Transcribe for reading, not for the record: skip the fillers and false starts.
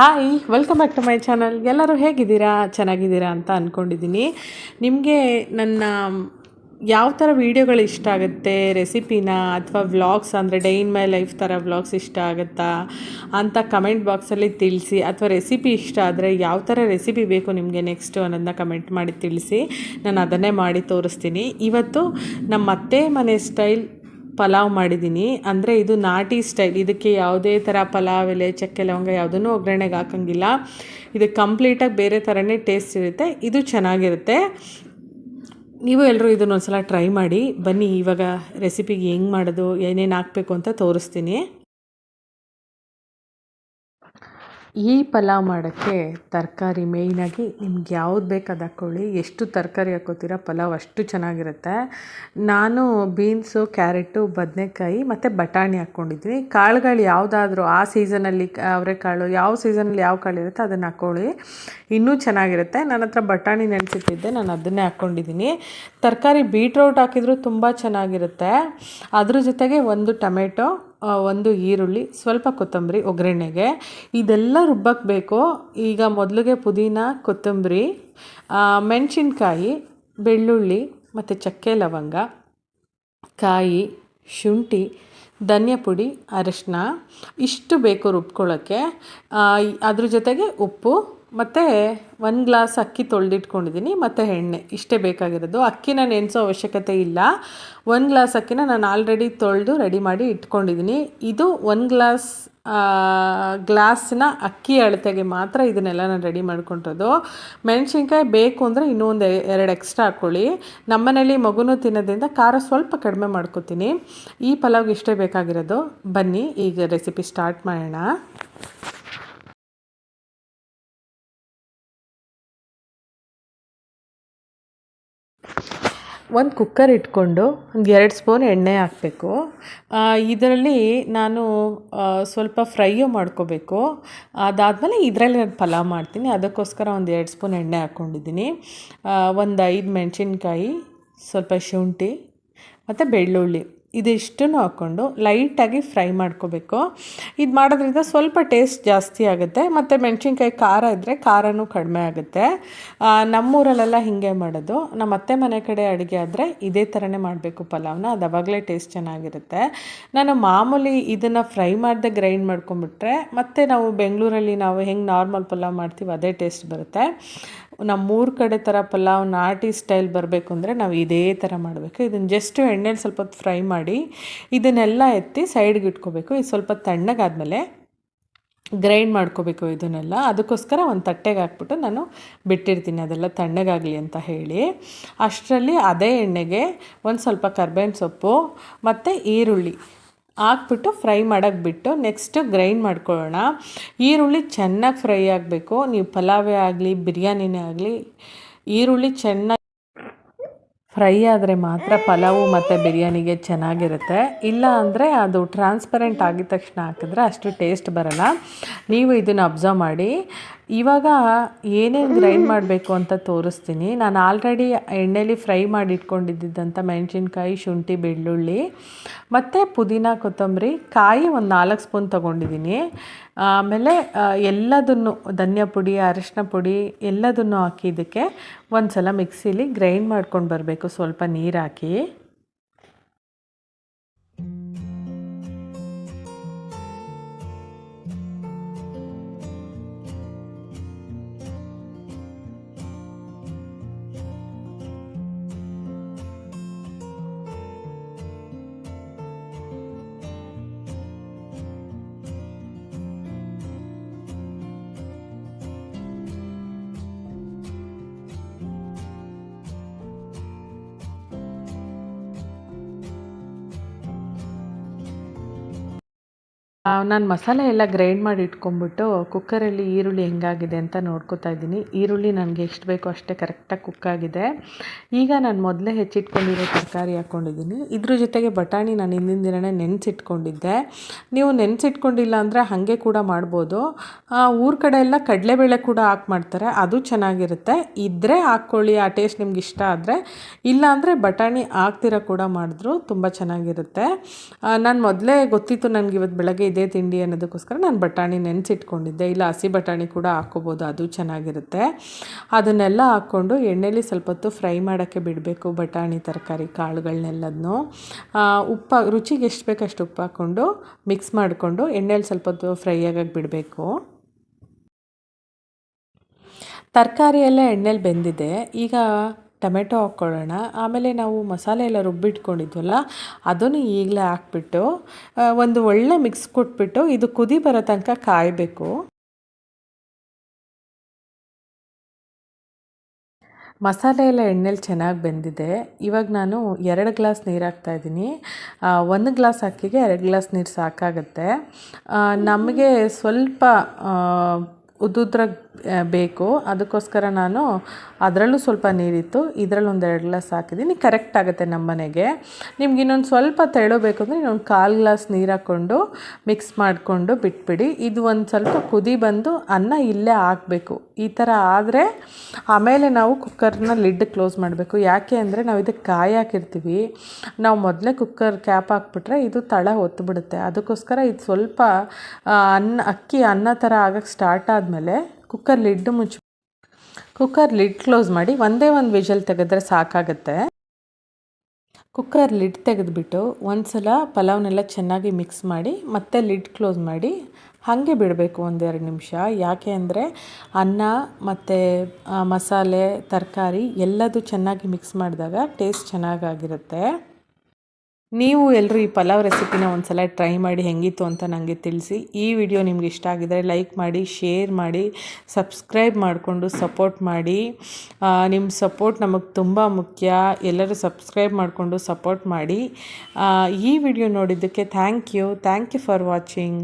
Hi, welcome back to my channel. ಎಲ್ಲರೂ ಹೇಗಿದ್ದೀರಾ? ಚೆನ್ನಾಗಿದ್ದೀರಾ ಅಂತ ಅಂದ್ಕೊಂಡಿದ್ದೀನಿ. ನಿಮಗೆ ನನ್ನ ಯಾವ ಥರ ವೀಡಿಯೋಗಳು ಇಷ್ಟ ಆಗುತ್ತೆ, ರೆಸಿಪಿನ ಅಥವಾ ವ್ಲಾಗ್ಸ್ ಅಂದರೆ ಡೇ ಇನ್ ಮೈ ಲೈಫ್ ಥರ ವ್ಲಾಗ್ಸ್ ಇಷ್ಟ ಆಗುತ್ತಾ ಅಂತ ಕಮೆಂಟ್ ಬಾಕ್ಸಲ್ಲಿ ತಿಳಿಸಿ. ಅಥವಾ ರೆಸಿಪಿ ಇಷ್ಟ ಆದರೆ ಯಾವ ಥರ ರೆಸಿಪಿ ಬೇಕು ನಿಮಗೆ ನೆಕ್ಸ್ಟು ಅನ್ನೋದನ್ನ ಕಮೆಂಟ್ ಮಾಡಿ ತಿಳಿಸಿ. ನಾನು ಅದನ್ನೇ ಮಾಡಿ ತೋರಿಸ್ತೀನಿ. ಇವತ್ತು ನಮ್ಮ ಅತ್ತೆ ಮನೆ ಸ್ಟೈಲ್ ಪಲಾವ್ ಮಾಡಿದ್ದೀನಿ. ಅಂದರೆ ಇದು ನಾಟಿ ಸ್ಟೈಲ್. ಇದಕ್ಕೆ ಯಾವುದೇ ಥರ ಪಲಾವ್ ಎಲೆ, ಚಕ್ಕೆ ಲವಂಗ ಯಾವುದನ್ನು ಒಗ್ಗರಣೆಗೆ ಹಾಕೋಂಗಿಲ್ಲ. ಇದು ಕಂಪ್ಲೀಟಾಗಿ ಬೇರೆ ಥರನೇ ಟೇಸ್ಟ್ ಇರುತ್ತೆ. ಇದು ಚೆನ್ನಾಗಿರುತ್ತೆ. ನೀವು ಎಲ್ಲರೂ ಇದನ್ನೊಂದು ಸಲ ಟ್ರೈ ಮಾಡಿ. ಬನ್ನಿ, ಇವಾಗ ರೆಸಿಪಿಗೆ ಹೆಂಗೆ ಮಾಡೋದು, ಏನೇನು ಹಾಕಬೇಕು ಅಂತ ತೋರಿಸ್ತೀನಿ. ಈ ಪಲಾವ್ ಮಾಡೋಕ್ಕೆ ತರಕಾರಿ ಮೇಯ್ನಾಗಿ ನಿಮ್ಗೆ ಯಾವ್ದು ಬೇಕು ಅದು ಹಾಕ್ಕೊಳ್ಳಿ. ಎಷ್ಟು ತರಕಾರಿ ಹಾಕ್ಕೋತೀರ ಪಲಾವ್ ಅಷ್ಟು ಚೆನ್ನಾಗಿರುತ್ತೆ. ನಾನು ಬೀನ್ಸು, ಕ್ಯಾರೆಟು, ಬದನೆಕಾಯಿ ಮತ್ತು ಬಟಾಣಿ ಹಾಕ್ಕೊಂಡಿದ್ದೀನಿ. ಕಾಳುಗಳು ಯಾವುದಾದ್ರೂ ಆ ಸೀಸನಲ್ಲಿ ಅವರೆಕಾಳು ಯಾವ ಸೀಸನಲ್ಲಿ ಯಾವ ಕಾಳು ಇರುತ್ತೆ ಅದನ್ನು ಹಾಕ್ಕೊಳ್ಳಿ, ಇನ್ನೂ ಚೆನ್ನಾಗಿರುತ್ತೆ. ನನ್ನ ಹತ್ರ ಬಟಾಣಿ ನೆನೆಸಿಟ್ಟಿದ್ದೆ, ನಾನು ಅದನ್ನೇ ಹಾಕ್ಕೊಂಡಿದ್ದೀನಿ. ತರಕಾರಿ ಬೀಟ್ರೋಟ್ ಹಾಕಿದರೂ ತುಂಬ ಚೆನ್ನಾಗಿರುತ್ತೆ. ಅದ್ರ ಜೊತೆಗೆ ಒಂದು ಟೊಮೆಟೊ, ಒಂದು ಈರುಳ್ಳಿ, ಸ್ವಲ್ಪ ಕೊತ್ತಂಬರಿ ಒಗ್ಗರಣೆಗೆ. ಇದೆಲ್ಲ ರುಬ್ಬಕ್ಕೆ ಬೇಕು. ಈಗ ಮೊದಲಿಗೆ ಪುದೀನ, ಕೊತ್ತಂಬರಿ, ಮೆಣಸಿನ್ಕಾಯಿ, ಬೆಳ್ಳುಳ್ಳಿ ಮತ್ತು ಚಕ್ಕೆ ಲವಂಗ, ಕಾಯಿ, ಶುಂಠಿ, ಧನಿಯಾ ಪುಡಿ, ಅರಿಶಿನ ಇಷ್ಟು ಬೇಕು ರುಬ್ಕೊಳ್ಳೋಕ್ಕೆ. ಅದ್ರ ಜೊತೆಗೆ ಉಪ್ಪು ಮತ್ತು 1 ಗ್ಲಾಸ್ ಅಕ್ಕಿ ತೊಳೆದಿಟ್ಕೊಂಡಿದ್ದೀನಿ ಮತ್ತು ಎಣ್ಣೆ. ಇಷ್ಟೇ ಬೇಕಾಗಿರೋದು. ಅಕ್ಕಿನ ನೆನೆಸೋ ಅವಶ್ಯಕತೆ ಇಲ್ಲ. 1 ಗ್ಲಾಸ್ ಅಕ್ಕಿನ ನಾನು ಆಲ್ರೆಡಿ ತೊಳೆದು ರೆಡಿ ಮಾಡಿ ಇಟ್ಕೊಂಡಿದ್ದೀನಿ. ಇದು 1 ಗ್ಲಾಸ್ನ ಅಕ್ಕಿ ಅಳತೆಗೆ ಮಾತ್ರ ಇದನ್ನೆಲ್ಲ ನಾನು ರೆಡಿ ಮಾಡ್ಕೊಂಡಿರೋದು. ಮೆಣಸಿನ್ಕಾಯಿ ಬೇಕು ಅಂದರೆ ಇನ್ನೂ ಒಂದು 2 ಎಕ್ಸ್ಟ್ರಾ ಹಾಕ್ಕೊಳ್ಳಿ. ನಮ್ಮನೇಲಿ ಮಗುನೂ ತಿನ್ನೋದ್ರಿಂದ ಖಾರ ಸ್ವಲ್ಪ ಕಡಿಮೆ ಮಾಡ್ಕೊತೀನಿ. ಈ ಪಲಾವ್ಗೆ ಇಷ್ಟೇ ಬೇಕಾಗಿರೋದು. ಬನ್ನಿ ಈಗ ರೆಸಿಪಿ ಸ್ಟಾರ್ಟ್ ಮಾಡೋಣ. ಒಂದು ಕುಕ್ಕರ್ ಇಟ್ಕೊಂಡು ಒಂದು 2 ಸ್ಪೂನ್ ಎಣ್ಣೆ ಹಾಕಬೇಕು. ಇದರಲ್ಲಿ ನಾನು ಸ್ವಲ್ಪ ಫ್ರೈಯು ಮಾಡ್ಕೋಬೇಕು. ಅದಾದಮೇಲೆ ಇದರಲ್ಲಿ ನಾನು ಪಲಾವ್ ಮಾಡ್ತೀನಿ. ಅದಕ್ಕೋಸ್ಕರ ಒಂದು 2 ಸ್ಪೂನ್ ಎಣ್ಣೆ ಹಾಕ್ಕೊಂಡಿದ್ದೀನಿ. ಒಂದು 5 ಮೆಣಸಿನ್ಕಾಯಿ, ಸ್ವಲ್ಪ ಶುಂಠಿ ಮತ್ತು ಬೆಳ್ಳುಳ್ಳಿ ಇದಿಷ್ಟನ್ನು ಹಾಕ್ಕೊಂಡು ಲೈಟಾಗಿ ಫ್ರೈ ಮಾಡ್ಕೋಬೇಕು. ಇದು ಮಾಡೋದ್ರಿಂದ ಸ್ವಲ್ಪ ಟೇಸ್ಟ್ ಜಾಸ್ತಿ ಆಗುತ್ತೆ ಮತ್ತು ಮೆಣಸಿನ್ಕಾಯಿ ಖಾರ ಇದ್ದರೆ ಖಾರನೂ ಕಡಿಮೆ ಆಗುತ್ತೆ. ನಮ್ಮೂರಲ್ಲೆಲ್ಲ ಹೀಗೆ ಮಾಡೋದು. ನಮ್ಮ ಅತ್ತೆ ಮನೆ ಕಡೆ ಅಡುಗೆ ಆದರೆ ಇದೇ ಥರನೇ ಮಾಡಬೇಕು ಪಲಾವ್ನ. ಅದು ಆವಾಗಲೇ ಟೇಸ್ಟ್ ಚೆನ್ನಾಗಿರುತ್ತೆ. ನಾನು ಮಾಮೂಲಿ ಇದನ್ನು ಫ್ರೈ ಮಾಡದೆ ಗ್ರೈಂಡ್ ಮಾಡ್ಕೊಂಬಿಟ್ರೆ ಮತ್ತು ನಾವು ಬೆಂಗಳೂರಲ್ಲಿ ನಾವು ಹೆಂಗೆ ನಾರ್ಮಲ್ ಪಲಾವ್ ಮಾಡ್ತೀವಿ ಅದೇ ಟೇಸ್ಟ್ ಬರುತ್ತೆ. ನಮ್ಮೂರ ಕಡೆ ಥರ ಪಲಾವ್ ನಾಟಿ ಸ್ಟೈಲ್ ಬರಬೇಕು ಅಂದರೆ ನಾವು ಇದೇ ಥರ ಮಾಡಬೇಕು. ಇದನ್ನು ಜಸ್ಟ್ ಎಣ್ಣೆಲಿ ಸ್ವಲ್ಪ ಹೊತ್ತು ಫ್ರೈ ಮಾಡಿ ಇದನ್ನೆಲ್ಲ ಎತ್ತಿ ಸೈಡ್ಗೆ ಇಟ್ಕೋಬೇಕು. ಇದು ಸ್ವಲ್ಪ ತಣ್ಣಗಾದಮೇಲೆ ಗ್ರೈಂಡ್ ಮಾಡ್ಕೋಬೇಕು ಇದನ್ನೆಲ್ಲ. ಅದಕ್ಕೋಸ್ಕರ ಒಂದು ತಟ್ಟೆಗೆ ಹಾಕ್ಬಿಟ್ಟು ನಾನು ಬಿಟ್ಟಿರ್ತೀನಿ ಅದೆಲ್ಲ ತಣ್ಣಗಾಗಲಿ ಅಂತ ಹೇಳಿ. ಅಷ್ಟರಲ್ಲಿ ಅದೇ ಎಣ್ಣೆಗೆ ಒಂದು ಸ್ವಲ್ಪ ಕರ್ಬೇವಿನ ಸೊಪ್ಪು ಮತ್ತು ಈರುಳ್ಳಿ ಹಾಕ್ಬಿಟ್ಟು ಫ್ರೈ ಮಾಡೋಕ್ಕೆ ಬಿಟ್ಟು ನೆಕ್ಸ್ಟ್ ಗ್ರೈಂಡ್ ಮಾಡ್ಕೊಳ್ಳೋಣ. ಈರುಳ್ಳಿ ಚೆನ್ನಾಗಿ ಫ್ರೈ ಆಗಬೇಕು. ನೀವು ಪಲಾವೇ ಆಗಲಿ ಬಿರಿಯಾನಿನೇ ಆಗಲಿ ಈರುಳ್ಳಿ ಚೆನ್ನಾಗಿ ಫ್ರೈ ಆದರೆ ಮಾತ್ರ ಪಲಾವು ಮತ್ತು ಬಿರಿಯಾನಿಗೆ ಚೆನ್ನಾಗಿರುತ್ತೆ. ಇಲ್ಲ ಅಂದರೆ ಅದು ಟ್ರಾನ್ಸ್ಪರೆಂಟ್ ಆಗಿದ ತಕ್ಷಣ ಹಾಕಿದ್ರೆ ಅಷ್ಟು ಟೇಸ್ಟ್ ಬರೋಲ್ಲ. ನೀವು ಇದನ್ನು ಅಬ್ಸರ್ವ್ ಮಾಡಿ. ಇವಾಗ ಏನೇನು ಗ್ರೈಂಡ್ ಮಾಡಬೇಕು ಅಂತ ತೋರಿಸ್ತೀನಿ. ನಾನು ಆಲ್ರೆಡಿ ಎಣ್ಣೆಲಿ ಫ್ರೈ ಮಾಡಿ ಇಟ್ಕೊಂಡಿದ್ದಂಥ ಮೆಣಸಿನ್ಕಾಯಿ, ಶುಂಠಿ, ಬೆಳ್ಳುಳ್ಳಿ ಮತ್ತು ಪುದೀನ, ಕೊತ್ತಂಬರಿ, ಕಾಯಿ ಒಂದು 4 ಸ್ಪೂನ್ ತೊಗೊಂಡಿದ್ದೀನಿ. ಆಮೇಲೆ ಎಲ್ಲದನ್ನು ಧನಿಯಾ ಪುಡಿ, ಅರಿಶಿನ ಪುಡಿ ಎಲ್ಲದನ್ನು ಹಾಕಿ ಇದಕ್ಕೆ ಒಂದು ಸಲ ಮಿಕ್ಸಿಲಿ ಗ್ರೈಂಡ್ ಮಾಡ್ಕೊಂಡು ಬರಬೇಕು ಸ್ವಲ್ಪ ನೀರು ಹಾಕಿ. ನಾನು ಮಸಾಲೆ ಎಲ್ಲ ಗ್ರೈಂಡ್ ಮಾಡಿ ಇಟ್ಕೊಂಡ್ಬಿಟ್ಟು ಕುಕ್ಕರಲ್ಲಿ ಈರುಳ್ಳಿ ಹೆಂಗಾಗಿದೆ ಅಂತ ನೋಡ್ಕೊತಾ ಇದ್ದೀನಿ. ಈರುಳ್ಳಿ ನನಗೆ ಎಷ್ಟು ಬೇಕೋ ಅಷ್ಟೇ ಕರೆಕ್ಟಾಗಿ ಕುಕ್ಕಾಗಿದೆ. ಈಗ ನಾನು ಮೊದಲೇ ಹೆಚ್ಚಿಟ್ಕೊಂಡಿರೋ ತರಕಾರಿ ಹಾಕ್ಕೊಂಡಿದ್ದೀನಿ. ಇದ್ರ ಜೊತೆಗೆ ಬಟಾಣಿ ನಾನು ಹಿಂದಿನ ದಿನವೇ ನೆನೆಸಿಟ್ಕೊಂಡಿದ್ದೆ. ನೀವು ನೆನೆಸಿಟ್ಕೊಂಡಿಲ್ಲ ಅಂದರೆ ಹಾಗೆ ಕೂಡ ಮಾಡ್ಬೋದು. ಊರ ಕಡೆ ಎಲ್ಲ ಕಡಲೆಬೇಳೆ ಕೂಡ ಹಾಕಿ ಮಾಡ್ತಾರೆ, ಅದು ಚೆನ್ನಾಗಿರುತ್ತೆ. ಇದ್ದರೆ ಹಾಕ್ಕೊಳ್ಳಿ, ಆ ಟೇಸ್ಟ್ ನಿಮ್ಗೆ ಇಷ್ಟ ಆದರೆ. ಇಲ್ಲಾಂದರೆ ಬಟಾಣಿ ಹಾಕ್ತಿರೋ ಕೂಡ ಮಾಡಿದ್ರು ತುಂಬ ಚೆನ್ನಾಗಿರುತ್ತೆ. ನಾನು ಮೊದಲೇ ಗೊತ್ತಿತ್ತು ನನಗೆ ಇವತ್ತು ಬೆಳಗ್ಗೆ ಇದೇ ತಿಂಡಿ ಅನ್ನೋದಕ್ಕೋಸ್ಕರ ನಾನು ಬಟಾಣಿ ನೆನೆಸಿಟ್ಕೊಂಡಿದ್ದೆ. ಇಲ್ಲ ಹಸಿ ಬಟಾಣಿ ಕೂಡ ಹಾಕ್ಕೋಬೋದು, ಅದು ಚೆನ್ನಾಗಿರುತ್ತೆ. ಅದನ್ನೆಲ್ಲ ಹಾಕ್ಕೊಂಡು ಎಣ್ಣೆಲಿ ಸ್ವಲ್ಪ ಹೊತ್ತು ಫ್ರೈ ಮಾಡೋಕ್ಕೆ ಬಿಡಬೇಕು, ಬಟಾಣಿ ತರಕಾರಿ ಕಾಳುಗಳನ್ನೆಲ್ಲದನ್ನು. ರುಚಿಗೆ ಎಷ್ಟು ಬೇಕಷ್ಟು ಅಷ್ಟು ಉಪ್ಪು ಹಾಕ್ಕೊಂಡು ಮಿಕ್ಸ್ ಮಾಡಿಕೊಂಡು ಎಣ್ಣೆಲಿ ಸ್ವಲ್ಪ ಹೊತ್ತು ಫ್ರೈ ಆಗಕ್ಕೆ ಬಿಡಬೇಕು. ತರಕಾರಿ ಎಲ್ಲ ಎಣ್ಣೆಲಿ ಬೆಂದಿದೆ. ಈಗ ಟೊಮೆಟೊ ಹಾಕ್ಕೊಳ್ಳೋಣ. ಆಮೇಲೆ ನಾವು ಮಸಾಲೆ ಎಲ್ಲ ರುಬ್ಬಿಟ್ಕೊಂಡಿದ್ವಲ್ಲ ಅದನ್ನು ಈಗಲೇ ಹಾಕ್ಬಿಟ್ಟು ಒಂದು ಒಳ್ಳೆ ಮಿಕ್ಸ್ ಕೊಟ್ಬಿಟ್ಟು ಇದು ಕುದಿ ಬರೋ ತನಕ ಕಾಯಬೇಕು. ಮಸಾಲೆ ಎಲ್ಲ ಎಣ್ಣೆಲಿ ಚೆನ್ನಾಗಿ ಬೆಂದಿದೆ. ಇವಾಗ ನಾನು 2 ಗ್ಲಾಸ್ ನೀರು ಹಾಕ್ತಾಯಿದ್ದೀನಿ. 1 ಗ್ಲಾಸ್ ಅಕ್ಕಿಗೆ 2 ಗ್ಲಾಸ್ ನೀರು ಸಾಕಾಗುತ್ತೆ. ನಮಗೆ ಸ್ವಲ್ಪ ಉದ್ದುದ್ರಾಗಿ ಬೇಕು, ಅದಕ್ಕೋಸ್ಕರ ನಾನು ಅದರಲ್ಲೂ ಸ್ವಲ್ಪ ನೀರಿತ್ತು, ಇದರಲ್ಲಿ 1-2 ಗ್ಲಾಸ್ ಹಾಕಿದ್ದೀನಿ. ಕರೆಕ್ಟ್ ಆಗುತ್ತೆ ನಮ್ಮ ಮನೆಗೆ. ನಿಮ್ಗೆ ಇನ್ನೊಂದು ಸ್ವಲ್ಪ ತೆಳು ಬೇಕು ಅಂದರೆ ಇನ್ನೊಂದು 1/4 ಗ್ಲಾಸ್ ನೀರು ಹಾಕ್ಕೊಂಡು ಮಿಕ್ಸ್ ಮಾಡಿಕೊಂಡು ಬಿಟ್ಬಿಡಿ. ಇದು ಒಂದು ಸ್ವಲ್ಪ ಕುದಿ ಬಂದು ಅನ್ನ ಇಲ್ಲೇ ಹಾಕಬೇಕು. ಈ ಥರ ಆದರೆ ಆಮೇಲೆ ನಾವು ಕುಕ್ಕರ್ನ ಲಿಡ್ ಕ್ಲೋಸ್ ಮಾಡಬೇಕು. ಯಾಕೆ ಅಂದರೆ ನಾವು ಇದಕ್ಕೆ ಕಾಯಿ ಹಾಕಿರ್ತೀವಿ, ನಾವು ಮೊದಲೇ ಕುಕ್ಕರ್ ಕ್ಯಾಪ್ ಹಾಕ್ಬಿಟ್ರೆ ಇದು ತಳ ಹೊತ್ತುಬಿಡುತ್ತೆ. ಅದಕ್ಕೋಸ್ಕರ ಇದು ಸ್ವಲ್ಪ ಅಕ್ಕಿ ಅನ್ನ ಥರ ಆಗಕ್ಕೆ ಸ್ಟಾರ್ಟ್ ಆದಮೇಲೆ ಕುಕ್ಕರ್ ಲಿಡ್ ಕ್ಲೋಸ್ ಮಾಡಿ ಒಂದೇ ಒಂದು ವಿಷಲ್ ತೆಗೆದ್ರೆ ಸಾಕಾಗುತ್ತೆ. ಕುಕ್ಕರ್ ಲಿಡ್ ತೆಗೆದುಬಿಟ್ಟು ಒಂದು ಸಲ ಪಲಾವ್ನೆಲ್ಲ ಚೆನ್ನಾಗಿ ಮಿಕ್ಸ್ ಮಾಡಿ ಮತ್ತೆ ಲಿಡ್ ಕ್ಲೋಸ್ ಮಾಡಿ ಹಾಗೆ ಬಿಡಬೇಕು 1-2 ನಿಮಿಷ. ಯಾಕೆ ಅಂದರೆ ಅನ್ನ ಮತ್ತು ಮಸಾಲೆ ತರಕಾರಿ ಎಲ್ಲದೂ ಚೆನ್ನಾಗಿ ಮಿಕ್ಸ್ ಮಾಡಿದಾಗ ಟೇಸ್ಟ್ ಚೆನ್ನಾಗಾಗಿರುತ್ತೆ. ನೀವು ಎಲ್ಲರೂ ಈ ಪಲಾವ್ ರೆಸಿಪಿನ ಒಂದು ಸಲ ಟ್ರೈ ಮಾಡಿ ಹೆಂಗಿತ್ತು ಅಂತ ನನಗೆ ತಿಳಿಸಿ. ಈ ವಿಡಿಯೋ ನಿಮ್ಗೆ ಇಷ್ಟ ಆಗಿದರೆ ಲೈಕ್ ಮಾಡಿ, ಶೇರ್ ಮಾಡಿ, ಸಬ್ಸ್ಕ್ರೈಬ್ ಮಾಡಿಕೊಂಡು ಸಪೋರ್ಟ್ ಮಾಡಿ. ನಿಮ್ಮ ಸಪೋರ್ಟ್ ನಮಗೆ ತುಂಬ ಮುಖ್ಯ. ಎಲ್ಲರೂ ಸಬ್ಸ್ಕ್ರೈಬ್ ಮಾಡಿಕೊಂಡು ಸಪೋರ್ಟ್ ಮಾಡಿ. ಈ ವಿಡಿಯೋ ನೋಡಿದ್ದಕ್ಕೆ ಥ್ಯಾಂಕ್ ಯು ಫಾರ್ ವಾಚಿಂಗ್.